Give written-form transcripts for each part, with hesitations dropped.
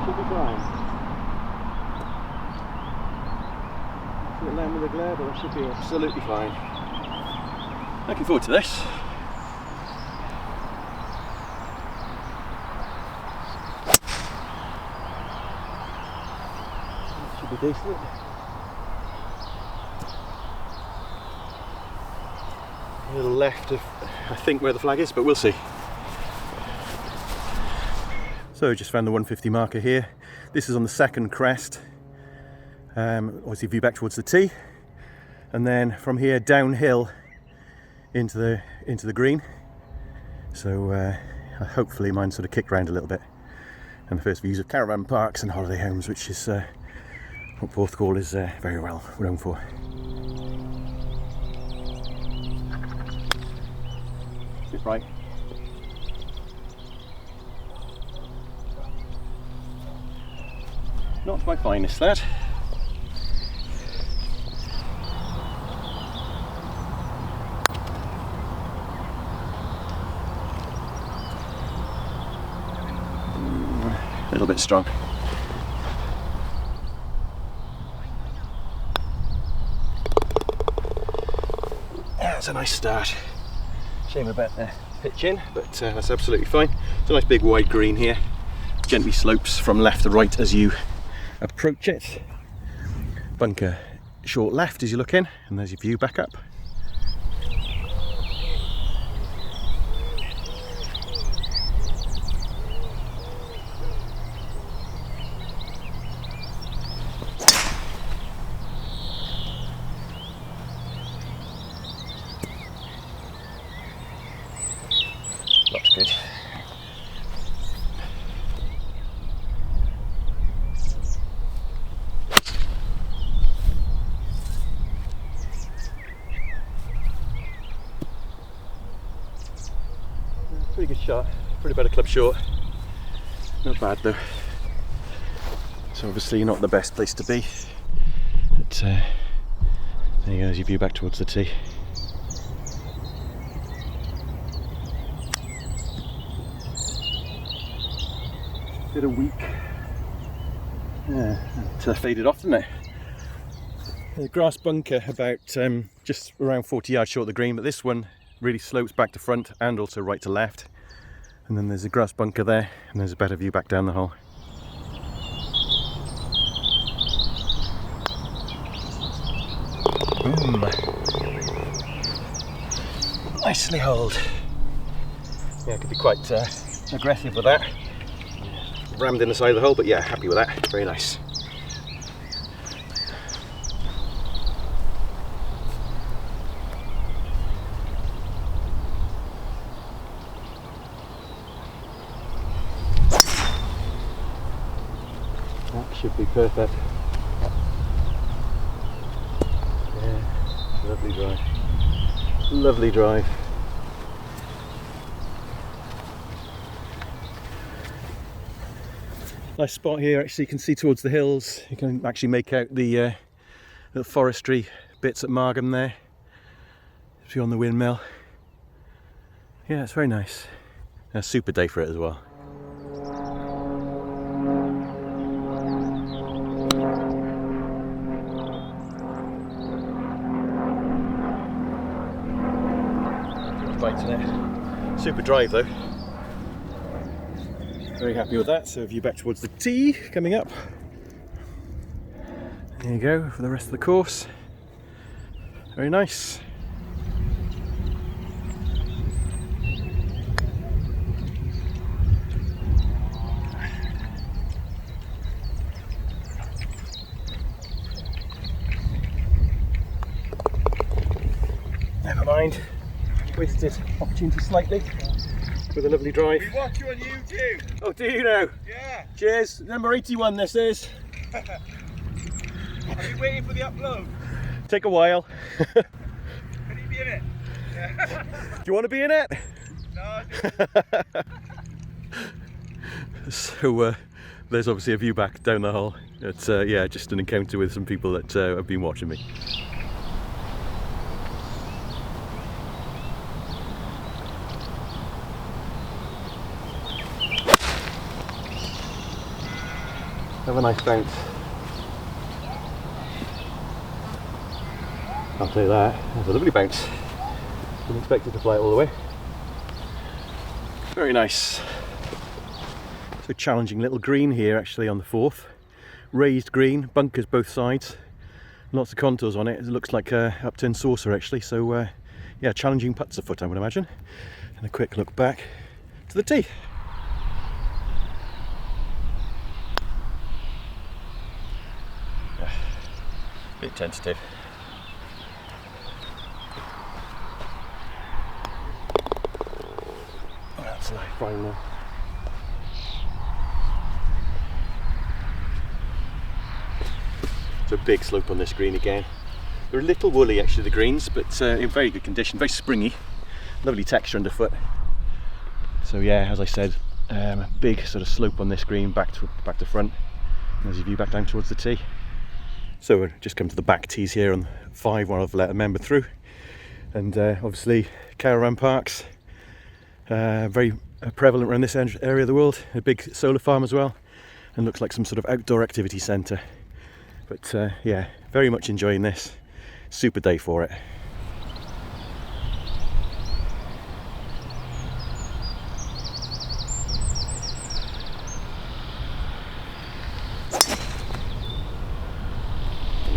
Should be fine. See it land with a glare, but that should be absolutely fine. Looking forward to this. Should be decent. A little left of, I think, where the flag is, but we'll see. So just found the 150 marker here. This is on the second crest. Obviously view back towards the tee, and then from here downhill into the green. So hopefully mine sort of kicked around a little bit. And the first views of caravan parks and holiday homes, which is what Porthcawl is very well known for. Bit right. Not my finest, that. A little bit strong. That's a nice start. Shame about the pitch in, but that's absolutely fine. It's a nice big wide green here. Gently slopes from left to right as you approach it. Bunker short left as you look in, and there's your view back up. Looks good. Pretty good shot, pretty better club short. Not bad though. So obviously not the best place to be. But there you go, as you view back towards the tee. Bit of weak. Yeah, it faded off, didn't it? The grass bunker about just around 40 yards short of the green, but this one really slopes back to front and also right to left. And then there's a grass bunker there, and there's a better view back down the hole. Boom! Nicely holed. Yeah, I could be quite aggressive with that. Rammed in the side of the hole, but yeah, happy with that. Very nice. That should be perfect. Yeah, lovely drive. Lovely drive. Nice spot here, actually you can see towards the hills. You can actually make out the forestry bits at Margam there. If you're on the windmill. Yeah, it's very nice. A super day for it as well. Biting it. Super drive though. Very happy with that. So view back towards the tee coming up. There you go for the rest of the course. Very nice. Never mind. Wasted opportunity slightly with a lovely drive. We watch you on YouTube. Oh, do you know? Yeah. Cheers. Number 81 this is. Are you waiting for the upload? Take a while. Can you be in it? Yeah. Do you want to be in it? No, So there's obviously a view back down the hole. It's yeah, just an encounter with some people that have been watching me. Have a nice bounce. I'll tell you that. That's a lovely bounce. Didn't expect it to fly all the way. Very nice. So challenging little green here actually on the 4th. Raised green, bunkers both sides. Lots of contours on it. It looks like a upturned saucer actually. So yeah, challenging putts afoot I would imagine. And a quick look back to the tee. Bit tentative. That's a fine there. It's a big slope on this green again. They're a little woolly actually, the greens, but in very good condition, very springy. Lovely texture underfoot. So yeah, as I said, big sort of slope on this green, back to front. As you view back down towards the tee. So we've just come to the back tees here on 5 where I've let a member through. And obviously caravan parks, very prevalent around this area of the world. A big solar farm as well, and looks like some sort of outdoor activity centre. But yeah, very much enjoying this. Super day for it.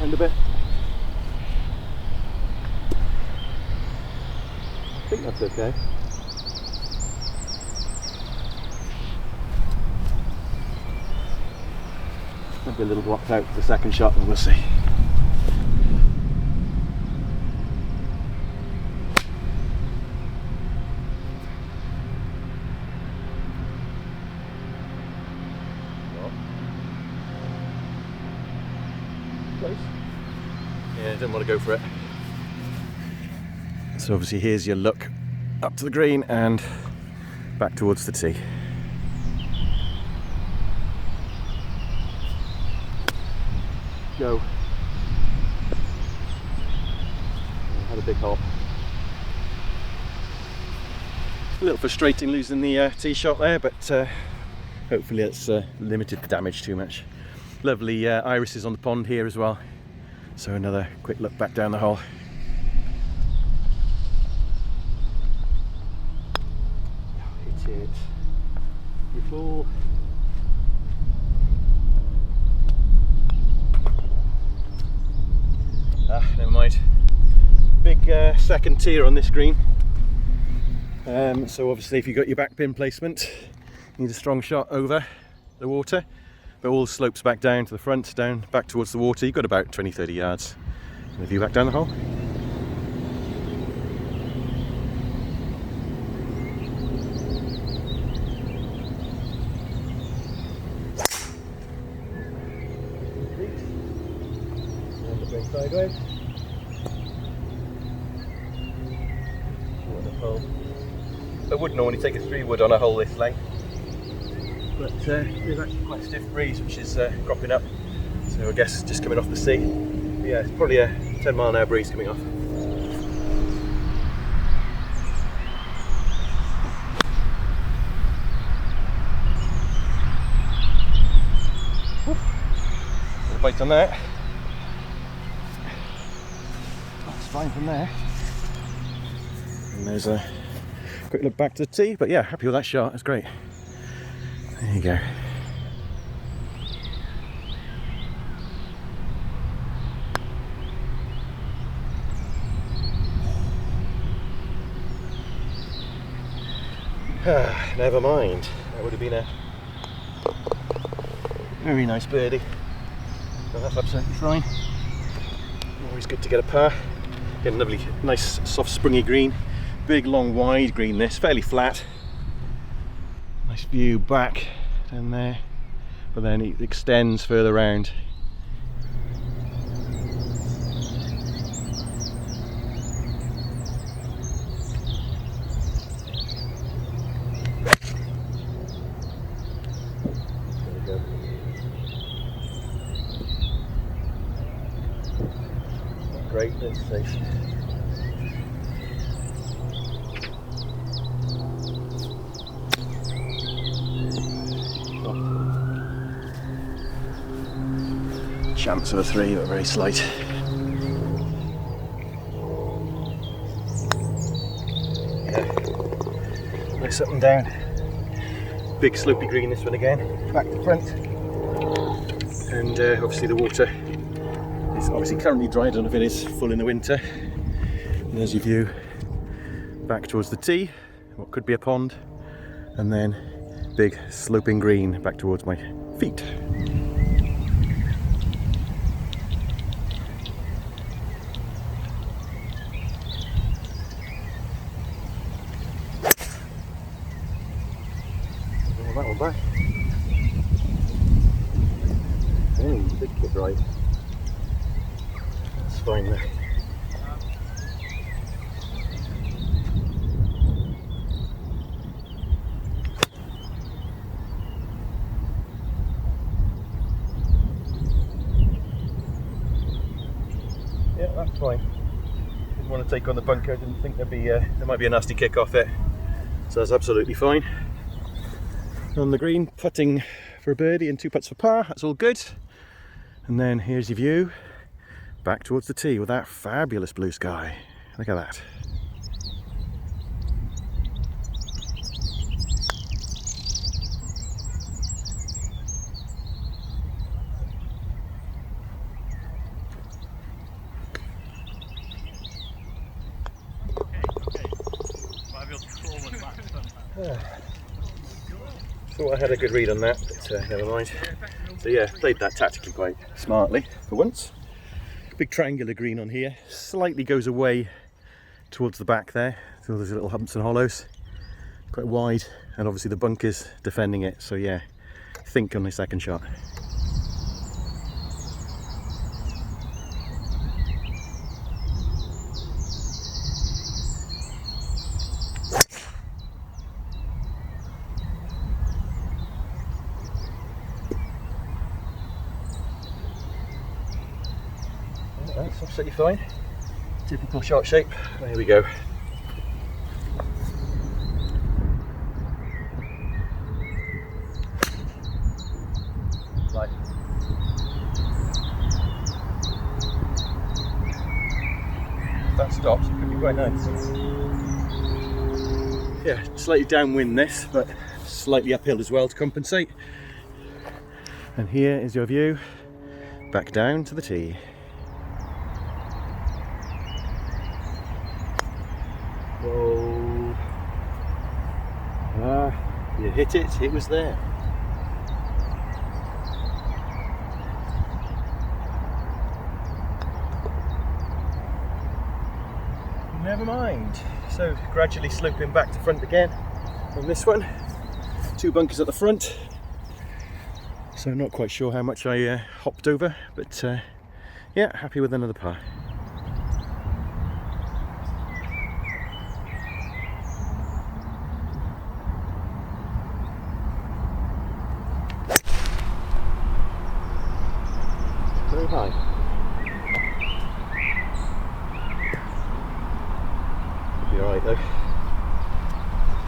And a bit. I think that's okay. Might be a little blocked out for the second shot, and we'll see. Close. Yeah, didn't want to go for it. So obviously here's your look up to the green and back towards the tee. Go. Had a big hop. A little frustrating losing the tee shot there, but hopefully it's limited the damage too much. Lovely irises on the pond here as well. So another quick look back down the hole. Hit it. You fall. Never mind. Big second tier on this green. So obviously if you've got your back pin placement, you need a strong shot over the water. But all slopes back down to the front, down back towards the water. You've got about 20-30 yards. And the view back down the hole. And going sideways. I would normally take a 3-wood on a hole this length. But there's actually quite a stiff breeze which is cropping up, so I guess just coming off the sea. But yeah, it's probably a 10-mile-an-hour breeze coming off. A bite on that. That's fine from there. And there's a quick look back to the tee, but yeah, happy with that shot, that's great. There you go. Never mind. That would have been a very nice birdie. So that's absolutely fine. Always good to get a par. Get a lovely, nice, soft, springy green. Big, long, wide green. This fairly flat. Nice view back down there, but then it extends further around. great, let's see. Chance of a 3, but very slight. Yeah, nice up and down. Big slopey green this one again, back to front. And obviously the water is obviously currently dry, I don't know if it is full in the winter. And there's your view back towards the tee, what could be a pond, and then big sloping green back towards my feet. That one back. Oh, big kick right. That's fine there. Yeah, that's fine. Didn't want to take on the bunker. Didn't think there'd be there might be a nasty kick off it. So that's absolutely fine. On the green, putting for a birdie and 2 putts for par, that's all good. And then here's your view back towards the tee with that fabulous blue sky. Look at that. Thought I had a good read on that, but never mind. So yeah, played that tactically quite smartly for once. Big triangular green on here, slightly goes away towards the back there, so there's little humps and hollows, quite wide, and obviously the bunker's defending it, so yeah, think on the second shot. That's absolutely fine. Typical shot shape. There we go. Right. If that stops, it could be quite nice. Yeah, slightly downwind this, but slightly uphill as well to compensate. And here is your view back down to the tee. Whoa. Ah, you hit it, it was there. Never mind. So gradually sloping back to front again on this one. 2 bunkers at the front. So not quite sure how much I hopped over, but yeah, happy with another par. Very high. Be alright though.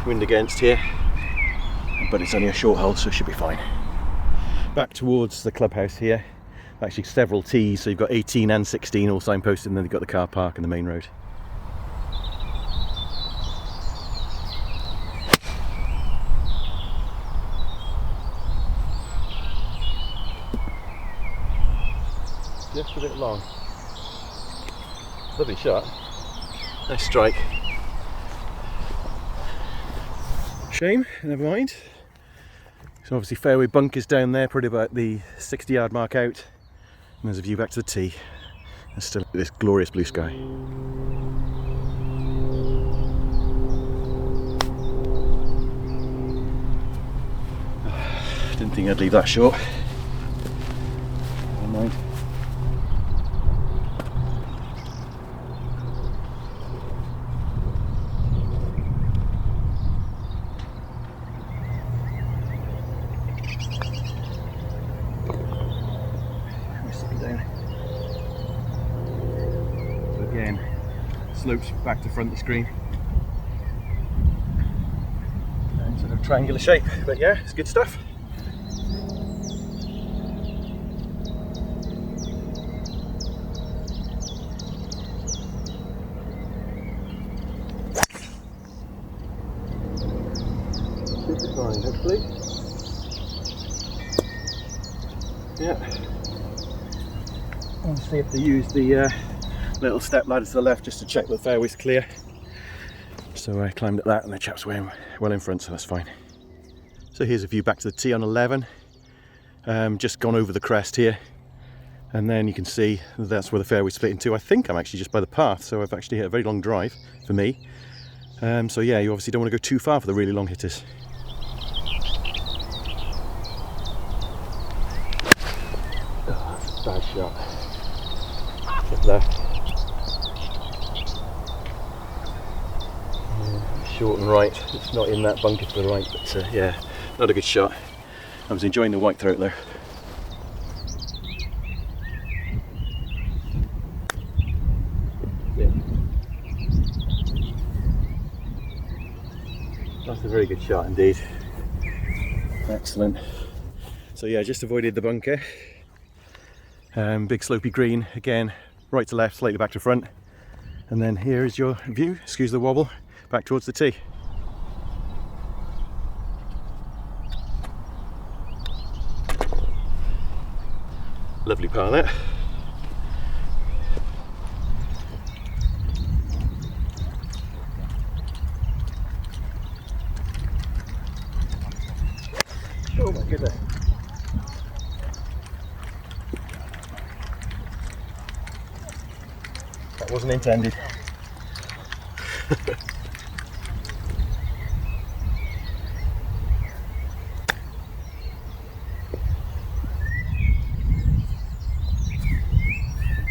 Wind against here, but it's only a short hole, so it should be fine. Back towards the clubhouse here. Actually several tees, so you've got 18 and 16 all signposted, and then you've got the car park and the main road. Just a bit long. Lovely shot. Nice strike. Shame, never mind. So obviously fairway bunkers down there, probably about the 60-yard mark out. And there's a view back to the tee. And still this glorious blue sky. Didn't think I'd leave that short. Never mind. slopes back to front of the screen. And sort of triangular shape, but yeah, it's good stuff. Should be fine, hopefully. Yeah. Obviously have to use the little step ladder to the left just to check the fairway's clear. So I climbed up that and the chap's well in front, so that's fine. So here's a view back to the tee on 11. Just gone over the crest here. And then you can see that's where the fairway split into. I think I'm actually just by the path, so I've actually hit a very long drive for me. So yeah, you obviously don't want to go too far for the really long hitters. Oh, that's a bad shot. Just left. Yeah, short and right. It's not in that bunker to the right, but yeah, not a good shot. I was enjoying the white throat there. Yeah. That's a very good shot indeed. Excellent. So yeah, just avoided the bunker. Big slopey green, again, right to left, slightly back to front. And then here is your view, excuse the wobble, back towards the tee. Lovely par there. Oh my goodness. That wasn't intended.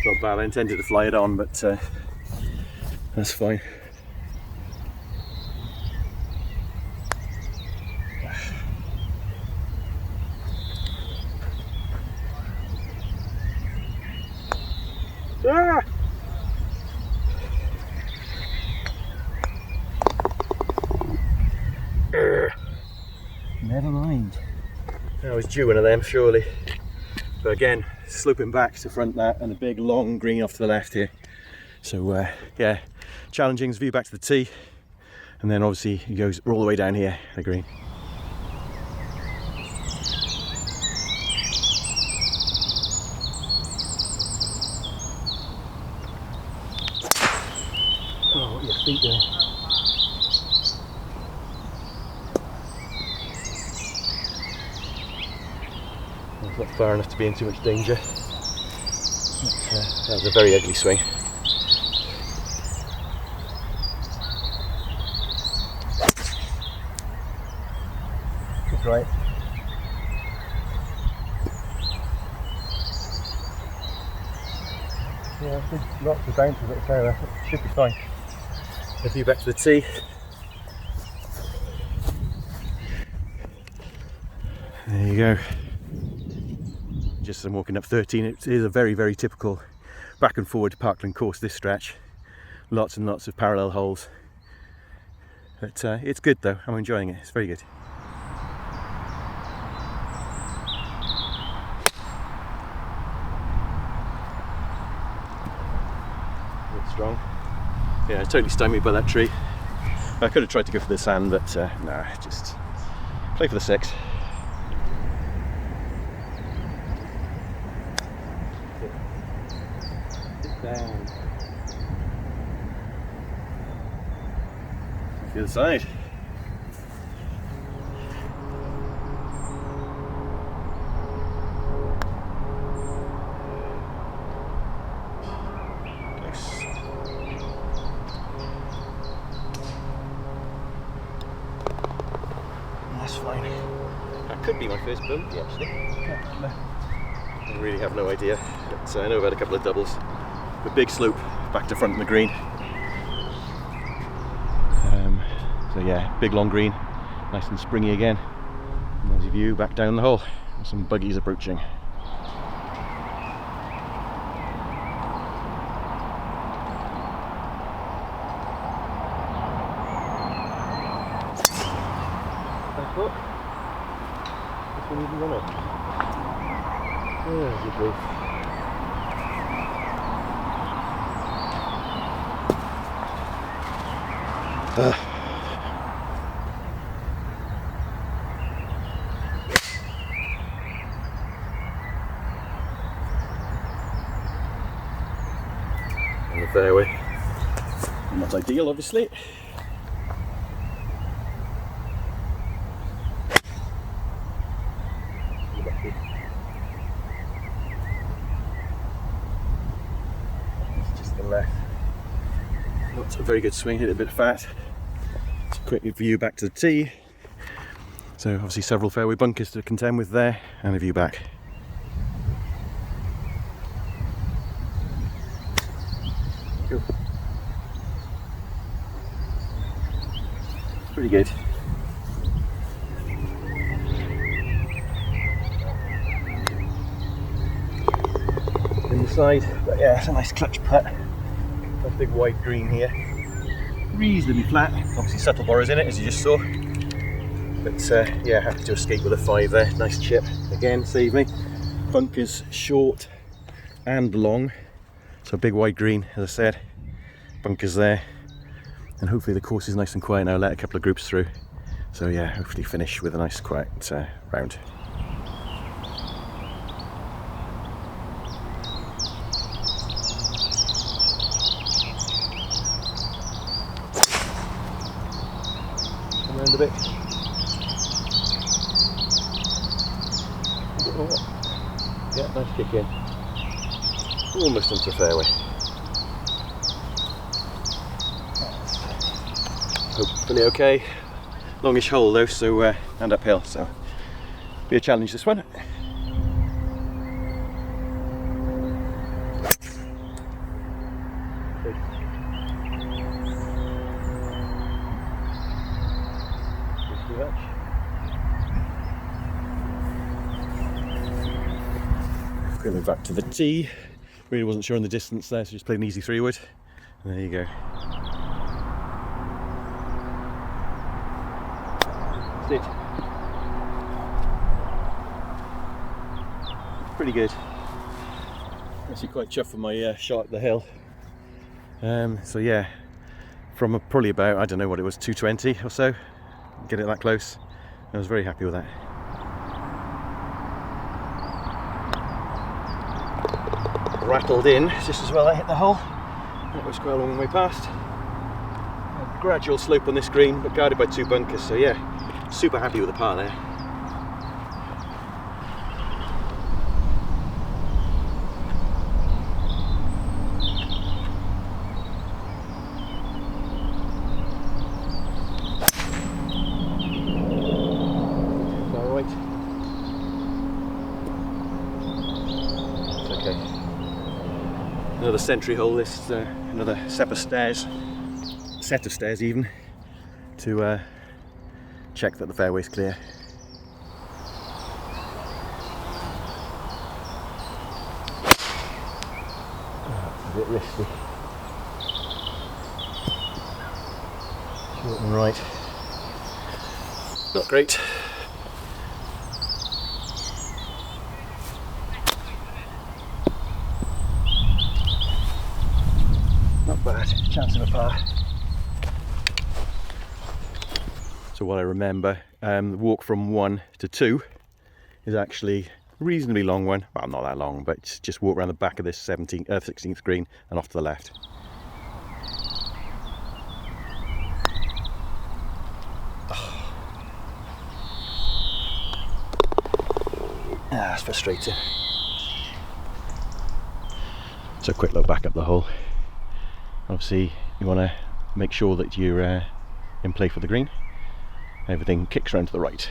Not bad, I intended to fly it on, but that's fine. Ah! Never mind. I was due one of them, surely. But again, sloping back to front that and a big long green off to the left here. So yeah, challenging view back to the tee. And then obviously he goes all the way down here, the green. Oh, what are your feet doing? It's not far enough to be in too much danger. That was a very ugly swing. That's right. Yeah, there's lots of bounces at the fairway. It should be fine. A view back to the tee. There you go. Just as I'm walking up 13, it is a very, very typical back and forward parkland course, this stretch. Lots and lots of parallel holes. But it's good though, I'm enjoying it, it's very good. A bit strong. Yeah, totally stymied by that tree. I could have tried to go for the sand, but nah, just play for the 6. Down. The other side. Nice. That's fine. That could be my first bogey actually. I really have no idea. But, I know I've had a couple of doubles. A big slope back to front of the green. So yeah, big long green, nice and springy again. And there's your view back down the hole. Some buggies approaching. don't even want it. There's your grief. On the fairway. Not ideal, obviously. It's just the left. Not a very good swing, hit it a bit fat. Just a quick view back to the tee. So obviously several fairway bunkers to contend with there, and a view back. Cool. Pretty good. In the side, but yeah, it's a nice clutch putt. Got a big wide green here. Reasonably flat, obviously subtle borrows in it as you just saw. But yeah, happy to escape with a 5 there. Nice chip, again, save me. Bunkers short and long. So big wide green, as I said. Bunkers there. And hopefully the course is nice and quiet now. Let a couple of groups through. So yeah, hopefully finish with a nice quiet round. Come around a bit. Yeah, nice kick in. Almost onto the fairway. Hopefully okay. Longish hole though, so and uphill, so be a challenge this one. Quickly back to the tee. Really wasn't sure on the distance there, so just played an easy 3-wood. And there you go. That's it. Pretty good. Actually quite chuffed with my shot at the hill. So yeah, from probably about, I don't know what it was, 220 or so, get it that close. I was very happy with that. Rattled in just as well I hit the hole. That was quite a long way past. A gradual slope on this green, but guarded by 2 bunkers, so yeah, super happy with the par there. Far right. It's okay. Another sentry hole, this is another set of stairs even, to check that the fairway's clear. Oh, a bit risky. Short and right. Not great. Not bad, chance of a par. So what I remember, the walk from 1 to 2 is actually a reasonably long one. Well, not that long, but just walk around the back of this 16th green and off to the left. Oh. Ah, that's frustrating. So a quick look back up the hole. Obviously you want to make sure that you're in play for the green. Everything kicks around to the right.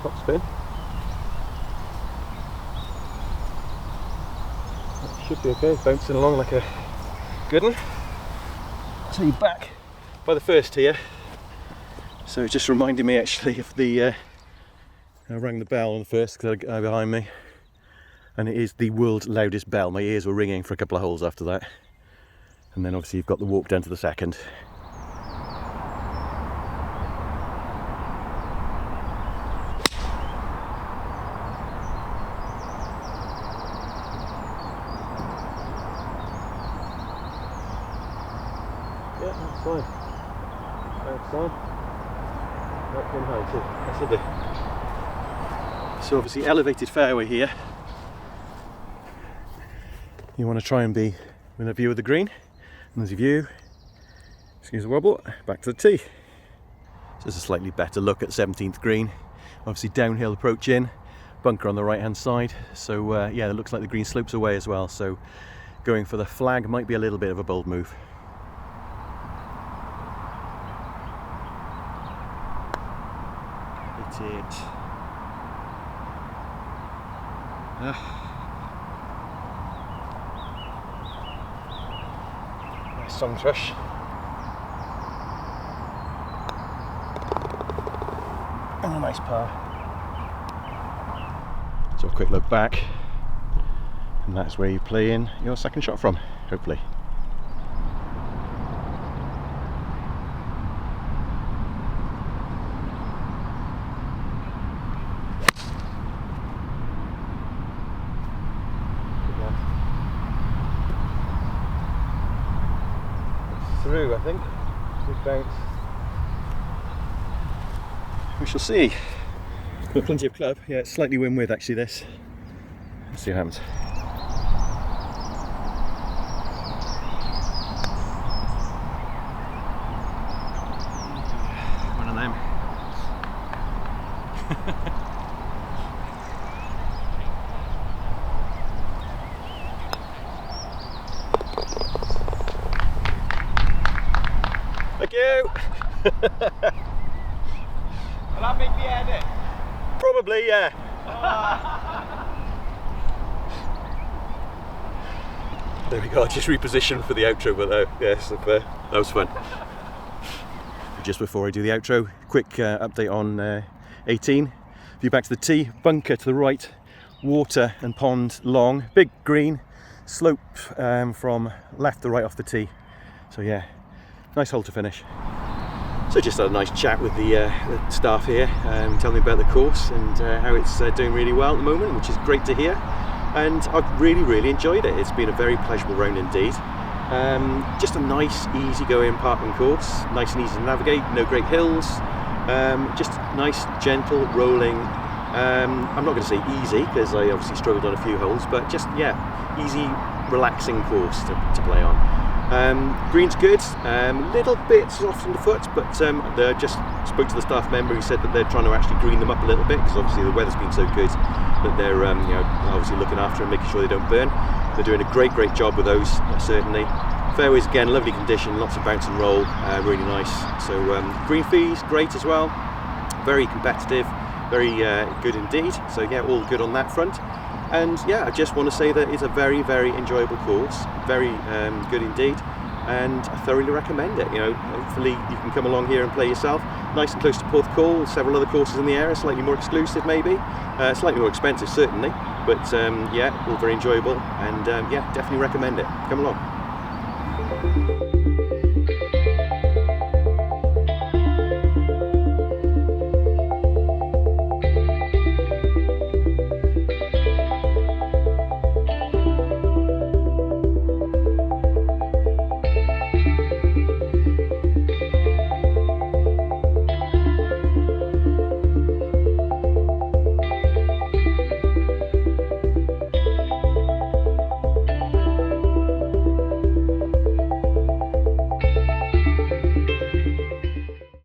Top spin. That should be okay, bouncing along like a good one. So you're back by the first here. So it just reminded me actually of the I rang the bell on the first because the guy behind me. and it is the world's loudest bell. My ears were ringing for a couple of holes after that. And then obviously you've got the walk down to the second. Yeah, that's fine. That's fine. That's in high too. That's lovely. So obviously elevated fairway here. You want to try and be with a view of the green. And there's a view. Excuse the wobble. Back to the tee. So there's a slightly better look at 17th green. Obviously downhill approach in. Bunker on the right hand side. So yeah, it looks like the green slopes away as well. So going for the flag might be a little bit of a bold move. It. Nice song thrush. And a nice par. So a quick look back, and that's where you play in your second shot from, hopefully. Through, I think. Good bounce. We shall see. Got plenty of club. Yeah, it's slightly wind with actually this. Let's see what happens. One of them. Thank you! Will that make the edit? Probably, yeah. There we go, just repositioned for the outro, but yes, that was fun. Just before I do the outro, quick update on 18. View back to the tee, bunker to the right, water and pond long, big green, slope from left to right off the tee. So yeah, nice hole to finish. So just had a nice chat with the staff here, telling me about the course and how it's doing really well at the moment, which is great to hear. And I've really enjoyed it. It's been a very pleasurable round indeed. Just a nice, easy-going parkland course, nice and easy to navigate, no great hills. Just nice, gentle, rolling. I'm not going to say easy because I obviously struggled on a few holes, but just yeah, easy, relaxing course to play on. Green's good, little bit soft on the foot, but I just spoke to the staff member who said that they're trying to actually green them up a little bit because obviously the weather's been so good that they're you know, obviously looking after and making sure they don't burn. They're doing a great job with those, certainly. Fairways again, lovely condition, lots of bounce and roll, really nice. So green fees, great as well, very competitive, very good indeed. So yeah, all good on that front. And yeah, I just want to say that it's a very enjoyable course, very good indeed, and I thoroughly recommend it. You know, hopefully you can come along here and play yourself. Nice and close to Porthcawl, several other courses in the area, slightly more exclusive maybe, slightly more expensive certainly, but yeah, all very enjoyable, and yeah, definitely recommend it. Come along.